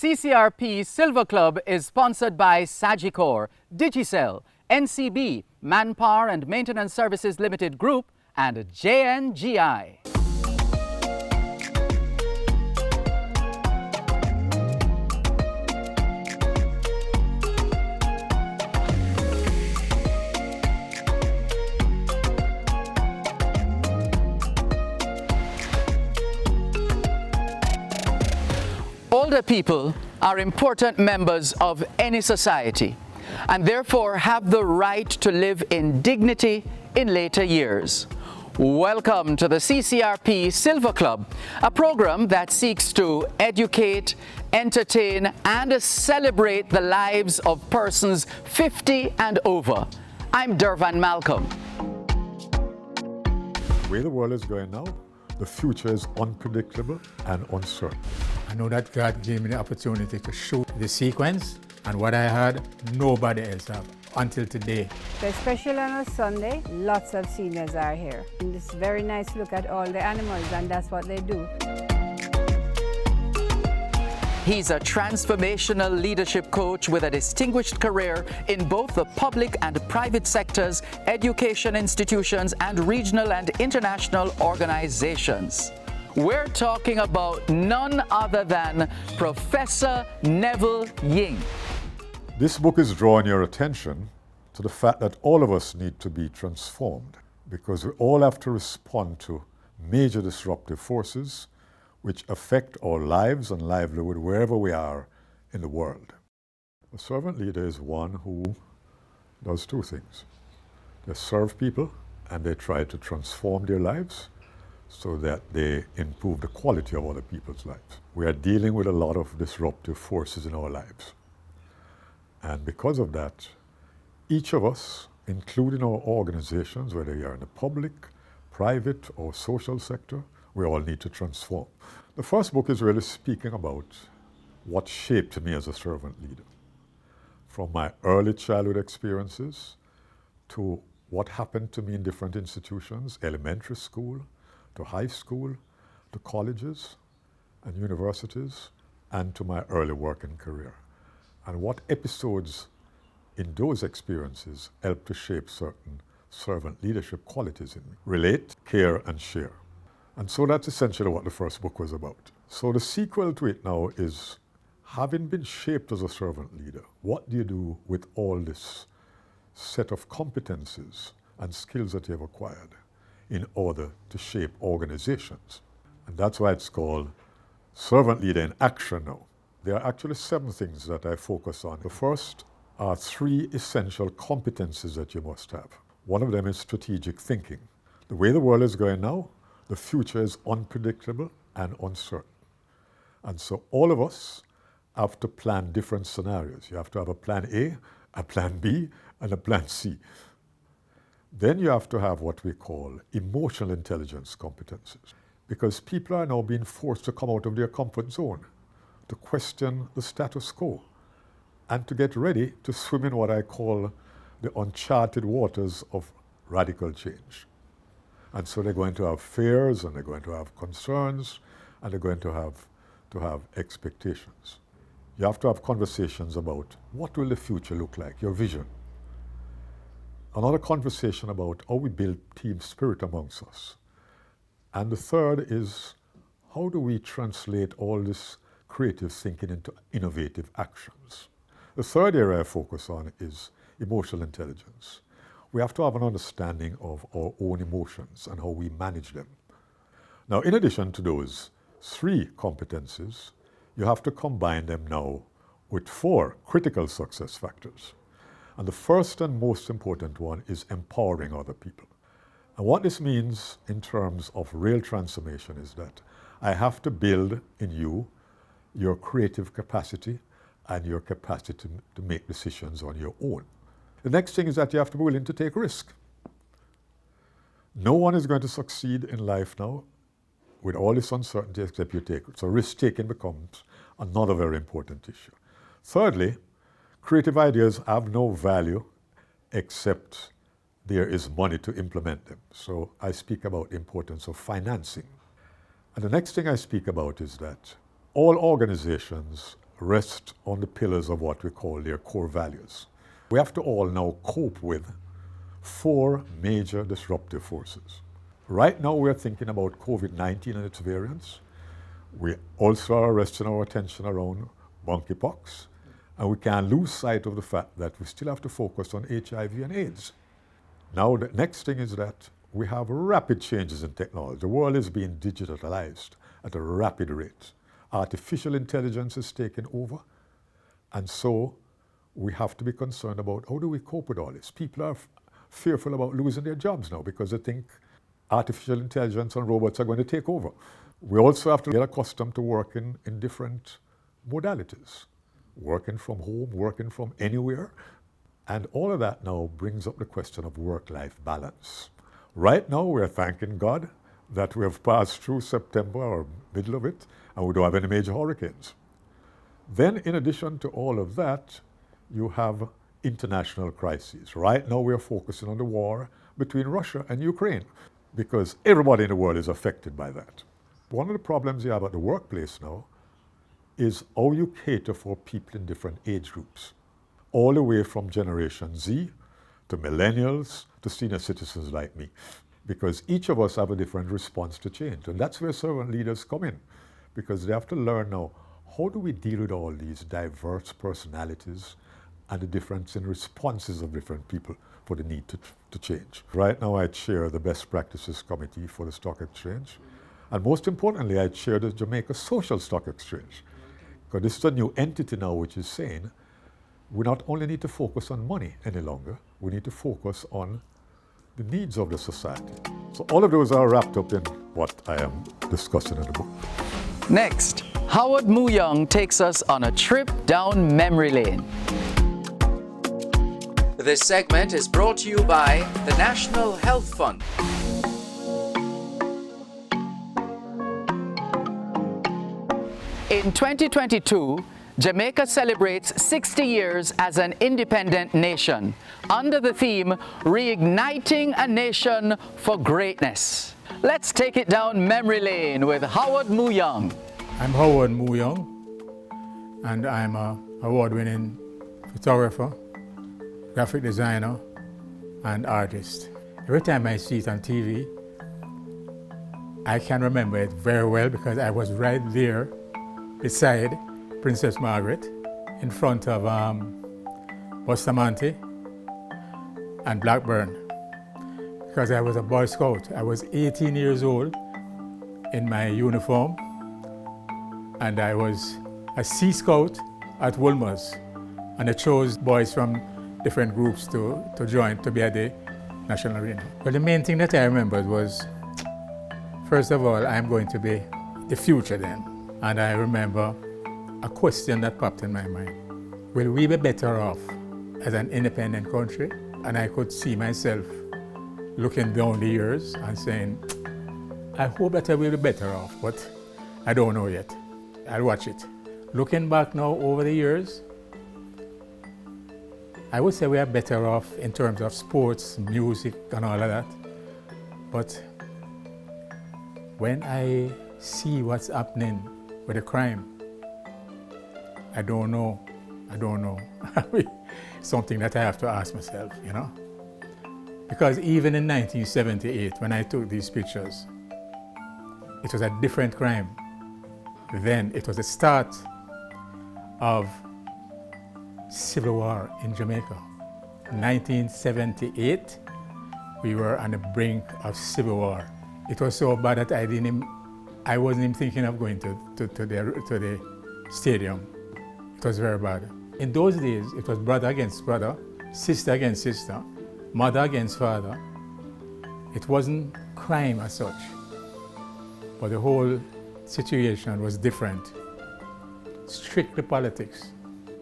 Ccrp Silver Club is sponsored by Ccrp, Digicel, NCB, Manpower and Maintenance Services Limited Group, and JNGI. Older people are important members of any society and therefore have the right to live in dignity in later years. Welcome to the Ccrp Silver Club, a program that seeks to educate, entertain, and celebrate the lives of persons 50 and over. I'm Dervan Malcolm. The way the world is going now, the future is unpredictable and uncertain. I know that God gave me the opportunity to shoot the sequence, and what I heard, nobody else have until today. So especially on a Sunday, lots of seniors are here. And it's very nice to look at all the animals, and that's what they do. He's a transformational leadership coach with a distinguished career in both the public and private sectors, education institutions, and regional and international organizations. We're talking about none other than Professor Neville Ying. This book is drawing your attention to the fact that all of us need to be transformed because we all have to respond to major disruptive forces which affect our lives and livelihood wherever we are in the world. A servant leader is one who does two things. They serve people and they try to transform their lives so that they improve the quality of other people's lives. We are dealing with a lot of disruptive forces in our lives. And because of that, each of us, including our organizations, whether you are in the public, private, or social sector, we all need to transform. The first book is really speaking about what shaped me as a servant leader. From my early childhood experiences to what happened to me in different institutions, elementary school, to high school, to colleges and universities, and to my early working career. And what episodes in those experiences helped to shape certain servant leadership qualities in me. Relate, care, and share. And so that's essentially what the first book was about. So the sequel to it now is, having been shaped as a servant leader, what do you do with all this set of competencies and skills that you have acquired in order to shape organizations? And that's why it's called Servant Leader in Action now. There are actually 7 things that I focus on. The first are 3 essential competencies that you must have. One of them is strategic thinking. The way the world is going now, the future is unpredictable and uncertain. And so all of us have to plan different scenarios. You have to have a plan A, a plan B, and a plan C. Then you have to have what we call emotional intelligence competencies, because people are now being forced to come out of their comfort zone, to question the status quo, and to get ready to swim in what I call the uncharted waters of radical change. And so they're going to have fears, and they're going to have concerns, and they're going to have expectations. You have to have conversations about what will the future look like, your vision. Another conversation about how we build team spirit amongst us. And the third is, how do we translate all this creative thinking into innovative actions? The third area I focus on is emotional intelligence. We have to have an understanding of our own emotions and how we manage them. Now, in addition to those 3 competencies, you have to combine them now with 4 critical success factors. And the first and most important one is empowering other people. And what this means in terms of real transformation is that I have to build in you your creative capacity and your capacity to make decisions on your own. The next thing is that you have to be willing to take risk. No one is going to succeed in life now with all this uncertainty except you take it. So risk-taking becomes another very important issue. Thirdly, creative ideas have no value except there is money to implement them. So I speak about the importance of financing. And the next thing I speak about is that all organizations rest on the pillars of what we call their core values. We have to all now cope with 4 major disruptive forces. Right now we're thinking about COVID-19 and its variants. We also are resting our attention around monkeypox, and we can't lose sight of the fact that we still have to focus on HIV and AIDS. Now the next thing is that we have rapid changes in technology. The world is being digitalized at a rapid rate. Artificial intelligence is taking over, and so we have to be concerned about how do we cope with all this. People are fearful about losing their jobs now because they think artificial intelligence and robots are going to take over. We also have to get accustomed to working in different modalities, working from home, working from anywhere, and all of that now brings up the question of work-life balance. Right now we're thanking God that we have passed through September or middle of it and we don't have any major hurricanes. Then in addition to all of that, you have international crises. Right now we are focusing on the war between Russia and Ukraine because everybody in the world is affected by that. One of the problems you have at the workplace now is how you cater for people in different age groups, all the way from Generation Z to millennials to senior citizens like me, because each of us have a different response to change. And that's where servant leaders come in, because they have to learn now, how do we deal with all these diverse personalities and the difference in responses of different people for the need to change. Right now I chair the Best Practices Committee for the Stock Exchange. And most importantly, I chair the Jamaica Social Stock Exchange. Because this is a new entity now which is saying we not only need to focus on money any longer, we need to focus on the needs of the society. So all of those are wrapped up in what I am discussing in the book. Next, Howard Moo-Young takes us on a trip down memory lane. This segment is brought to you by the National Health Fund. In 2022, Jamaica celebrates 60 years as an independent nation under the theme Reigniting a Nation for Greatness. Let's take it down memory lane with Howard Moo-Young. I'm Howard Moo-Young, and I'm an award-winning photographer, graphic designer, and artist. Every time I see it on TV, I can remember it very well because I was right there beside Princess Margaret in front of Bustamante and Blackburn, because I was a Boy Scout. I was 18 years old in my uniform, and I was a Sea Scout at Wolmer's, and I chose boys from different groups to join to be at the national arena. But the main thing that I remembered was, first of all, I'm going to be the future then. And I remember a question that popped in my mind. Will we be better off as an independent country? And I could see myself looking down the years and saying, I hope that I will be better off, but I don't know yet. I'll watch it. Looking back now over the years, I would say we are better off in terms of sports, music, and all of that. But when I see what's happening with the crime, I don't know. Something that I have to ask myself, you know? Because even in 1978, when I took these pictures, it was a different crime. Then it was the start of civil war in Jamaica. 1978, we were on the brink of civil war. It was so bad that I wasn't even thinking of going to the stadium. It was very bad. In those days, it was brother against brother, sister against sister, mother against father. It wasn't crime as such, but the whole situation was different. Strictly politics.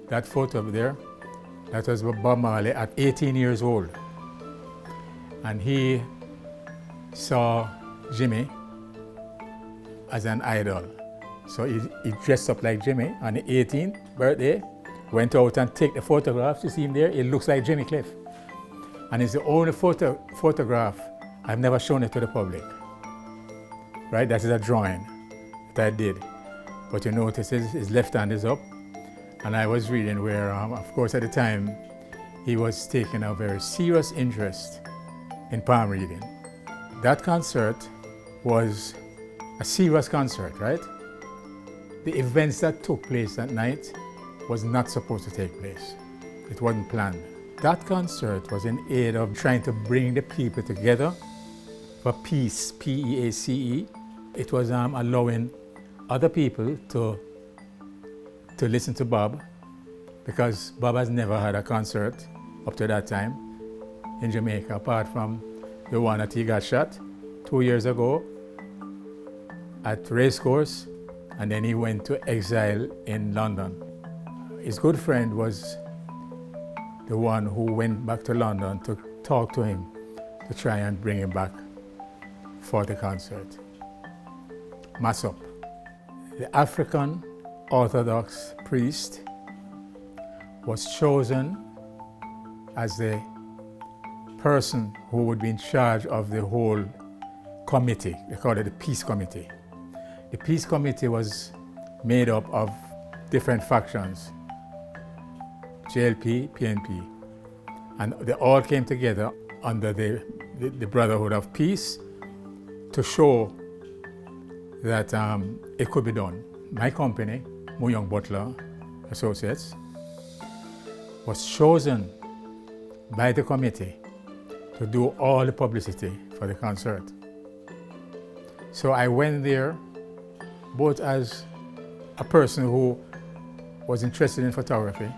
That photo up there, that was Bob Marley at 18 years old. And he saw Jimmy as an idol. So he dressed up like Jimmy on the 18th birthday, went out and take the photographs. You see him there, it looks like Jimmy Cliff. And it's the only photograph, I've never shown it to the public. Right, that is a drawing that I did. But you notice his left hand is up, And I was reading where, of course, at the time, he was taking a very serious interest in palm reading. That concert was a serious concert, right? The events that took place that night was not supposed to take place. It wasn't planned. That concert was in aid of trying to bring the people together for peace, P-E-A-C-E. It was allowing other people to listen to Bob, because Bob has never had a concert up to that time in Jamaica, apart from the one that he got shot 2 years ago at Racecourse, and then he went to exile in London. His good friend was the one who went back to London to talk to him to try and bring him back for the concert. Masop, the African Orthodox priest, was chosen as the person who would be in charge of the whole committee. They called it the Peace Committee. The Peace Committee was made up of different factions, JLP, PNP, and they all came together under the Brotherhood of Peace to show that it could be done. My company, Moo-Young Butler Associates, was chosen by the committee to do all the publicity for the concert. So I went there both as a person who was interested in photography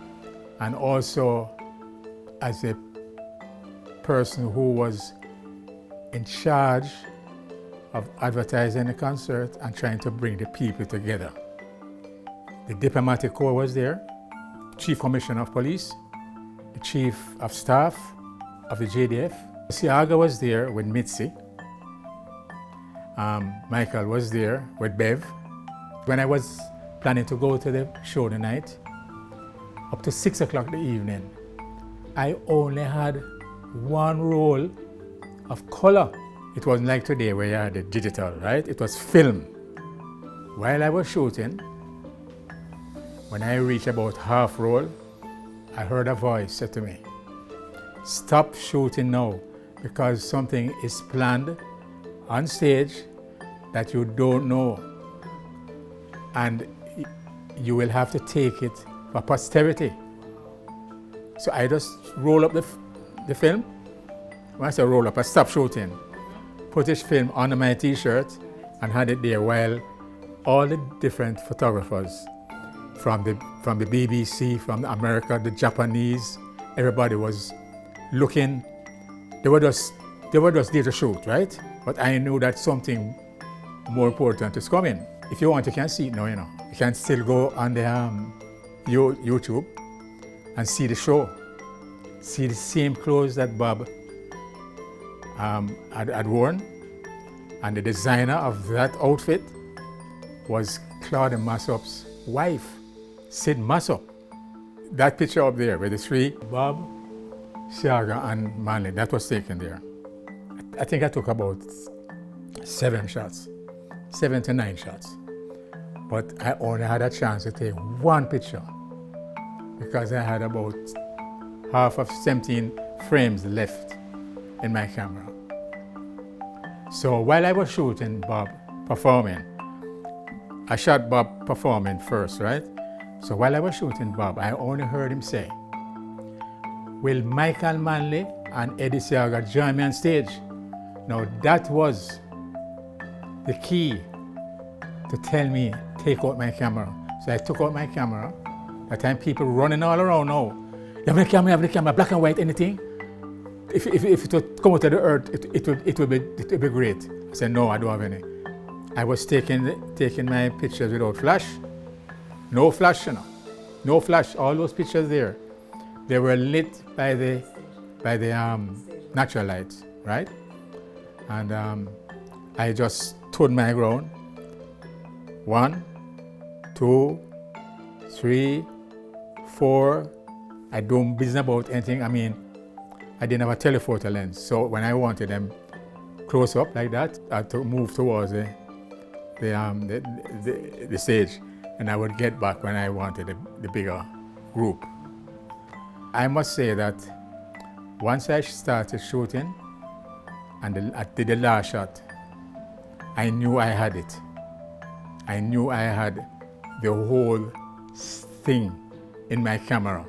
and also as a person who was in charge of advertising the concert and trying to bring the people together. The Diplomatic Corps was there, Chief Commissioner of Police, the Chief of Staff of the JDF. Siaga was there with Mitzi. Michael was there with Bev. When I was planning to go to the show tonight, up to 6 o'clock in the evening, I only had one roll of color. It wasn't like today where you had the digital, right? It was film. While I was shooting, when I reached about half roll, I heard a voice say to me, "Stop shooting now, because something is planned on stage that you don't know, and you will have to take it for posterity." So I just roll up the film. When I say roll up, I stopped shooting, put this film under my t-shirt and had it there while all the different photographers from the BBC, from America, the Japanese, everybody was looking. They were just there to shoot, right? But I knew that something more important is coming. If you want, you can see it now, you know. You can still go on the YouTube and see the show. See the same clothes that Bob had worn. And the designer of that outfit was Claude Massop's wife, Sid Massop. That picture up there with the three, Bob, Siaga, and Manley, that was taken there. I think I took about 7 to 9 shots. But I only had a chance to take one picture because I had about half of 17 frames left in my camera. So while I was shooting Bob performing, I shot Bob performing first, right? So while I was shooting Bob, I only heard him say, "Will Michael Manley and Eddie Siaga join me on stage?" Now that was the key to tell me, take out my camera. So I took out my camera. That time people running all around now. You have the camera, black and white, anything? If it would come out of the earth, it would be great. I said, no, I don't have any. I was taking my pictures without flash. No flash, you know. No flash, all those pictures there. They were lit by the natural lights, right? And I just stood my ground. 1, 2, 3, 4. I don't business about anything. I mean, I didn't have a telephoto lens, so when I wanted them close up like that, I had to move towards the stage, and I would get back when I wanted the bigger group. I must say that once I started shooting and I did the last shot, I knew I had it. I knew I had the whole thing in my camera.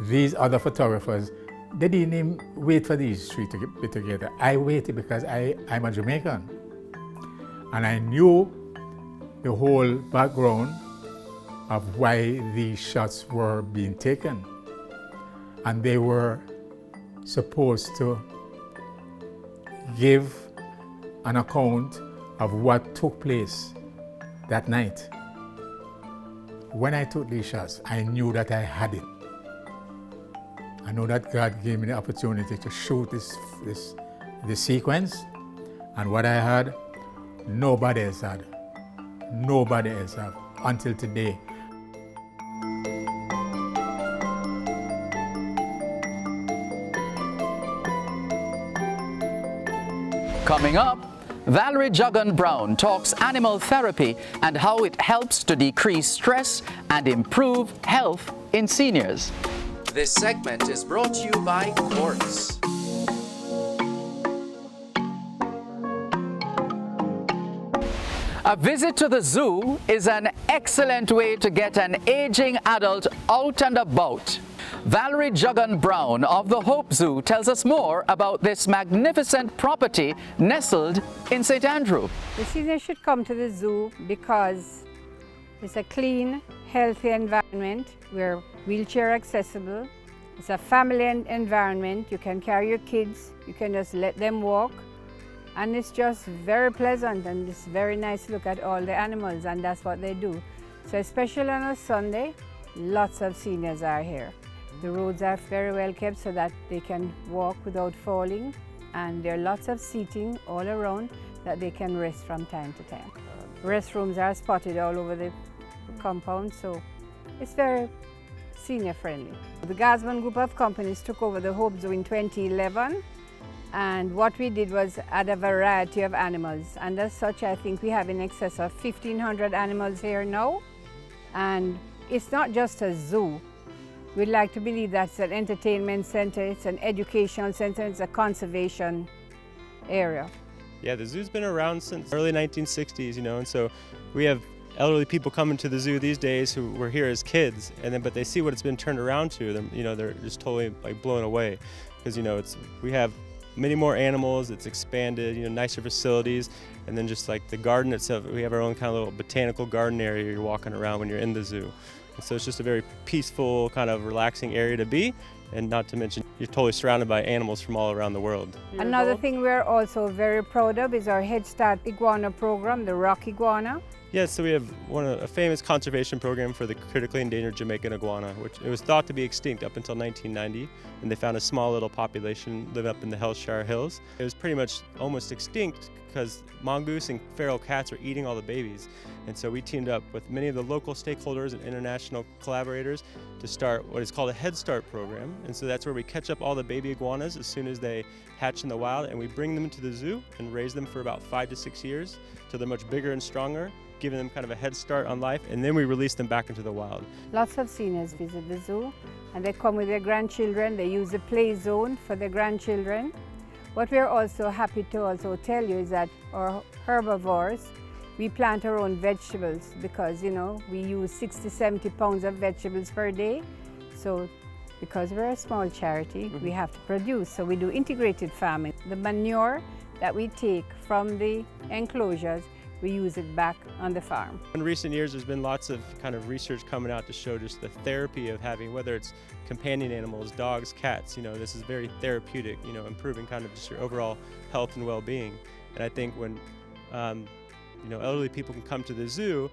These other photographers, they didn't even wait for these three to be together. I waited because I'm a Jamaican. And I knew the whole background of why these shots were being taken. And they were supposed to give an account of what took place that night. When I took these shots, I knew that I had it. I know that God gave me the opportunity to shoot this sequence, and what I had, nobody else had. Nobody else had until today. Coming up, Valerie Juggan-Brown talks animal therapy and how it helps to decrease stress and improve health in seniors. This segment is brought to you by Quartz. A visit to the zoo is an excellent way to get an aging adult out and about. Valerie Juggan-Brown of the Hope Zoo tells us more about this magnificent property nestled in St. Andrew. The seniors should come to the zoo because it's a clean, healthy environment. We're wheelchair accessible. It's a family environment. You can carry your kids. You can just let them walk. And it's just very pleasant, and it's very nice to look at all the animals, and that's what they do. So especially on a Sunday, lots of seniors are here. The roads are very well kept so that they can walk without falling, and there are lots of seating all around that they can rest from time to time. Restrooms are spotted all over the compound, so it's very senior friendly. The Gazman group of companies took over the Hope Zoo in 2011, and what we did was add a variety of animals, and as such I think we have in excess of 1,500 animals here now. And it's not just a zoo. We'd like to believe that it's an entertainment center, it's an educational center, it's a conservation area. Yeah, the zoo's been around since early 1960s, and so we have elderly people coming to the zoo these days who were here as kids, but they see what it's been turned around to. They're just totally blown away because we have many more animals. It's expanded, nicer facilities, and then just the garden itself. We have our own kind of little botanical garden area you're walking around when you're in the zoo. And so it's just a very peaceful, kind of relaxing area to be, and not to mention you're totally surrounded by animals from all around the world. Another thing we're also very proud of is our Head Start iguana program, the rock iguana. Yeah, so we have a famous conservation program for the critically endangered Jamaican iguana, which it was thought to be extinct up until 1990, and they found a small little population living up in the Hellshire Hills. It was pretty much almost extinct because mongoose and feral cats were eating all the babies. And so we teamed up with many of the local stakeholders and international collaborators to start what is called a Head Start program. And so that's where we catch up all the baby iguanas as soon as they hatch in the wild, and we bring them to the zoo and raise them for about 5 to 6 years till they're much bigger and stronger, giving them kind of a head start on life, and then we release them back into the wild. Lots of seniors visit the zoo, and they come with their grandchildren. They use the play zone for their grandchildren. What we're also happy to tell you is that our herbivores, we plant our own vegetables because, we use 60, 70 pounds of vegetables per day. So because we're a small charity, we have to produce. So we do integrated farming. The manure that we take from the enclosures, we use it back on the farm. In recent years, there's been lots of kind of research coming out to show just the therapy of having, whether it's companion animals, dogs, cats, this is very therapeutic, improving kind of just your overall health and well-being. And I think when, elderly people can come to the zoo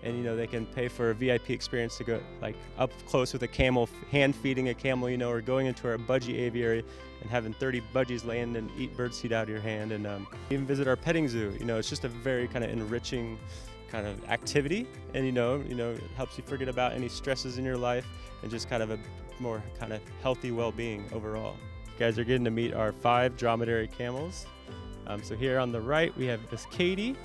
and, they can pay for a VIP experience to go up close with a camel, hand feeding a camel, or going into our budgie aviary and having 30 budgies land and eat birdseed out of your hand, and even visit our petting zoo. It's just a very kind of enriching kind of activity, and it helps you forget about any stresses in your life and just kind of a more kind of healthy well-being overall. You guys are getting to meet our 5 dromedary camels. So here on the right we have Miss Katie.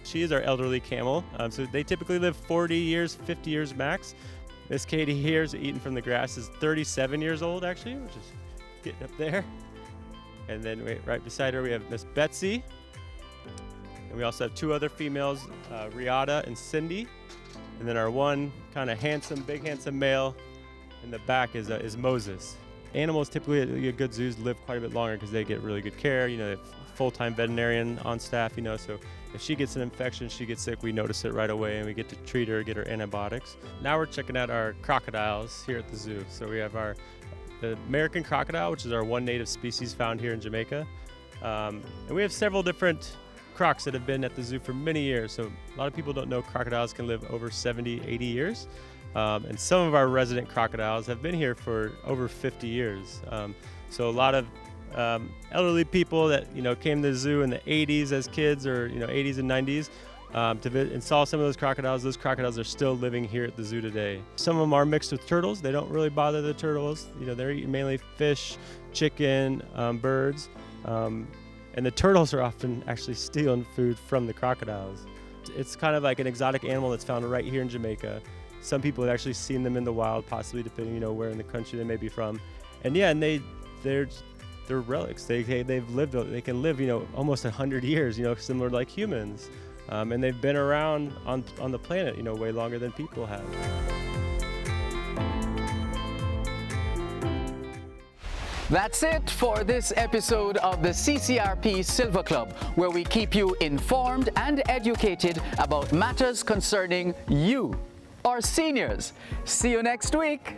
She is our elderly camel. So they typically live 40 years, 50 years max. Miss Katie here is eating from the grass, is 37 years old actually, which is getting up there. And then right beside her we have Miss Betsy. And we also have two other females, Riata and Cindy. And then our one kind of big handsome male in the back is Moses. Animals typically at good zoos live quite a bit longer because they get really good care. You know, they have full-time veterinarian on staff, you know, so if she gets an infection, she gets sick, we notice it right away and we get to treat her, get her antibiotics. Now we're checking out our crocodiles here at the zoo. So we have the American crocodile, which is our one native species found here in Jamaica. And we have several different crocs that have been at the zoo for many years. So a lot of people don't know crocodiles can live over 70, 80 years. And some of our resident crocodiles have been here for over 50 years. So a lot of elderly people that, you know, came to the zoo in the 80s as kids, or, you know, 80s and 90s, and saw some of those crocodiles are still living here at the zoo today. Some of them are mixed with turtles. They don't really bother the turtles. You know, they're eating mainly fish, chicken, birds. And the turtles are often actually stealing food from the crocodiles. It's kind of like an exotic animal that's found right here in Jamaica. Some people have actually seen them in the wild, possibly depending, you know, where in the country they may be from. And yeah, and they're relics. They can live, you know, almost 100 years, you know, similar to like humans. And they've been around on the planet, you know, way longer than people have. That's it for this episode of the Ccrp Silver Club, where we keep you informed and educated about matters concerning you, our seniors. See you next week.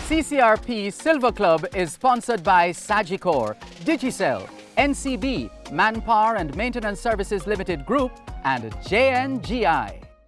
Ccrp Silver Club is sponsored by Ccrp, Digicel, NCB, Manpower and Maintenance Services Limited Group, and JNGI.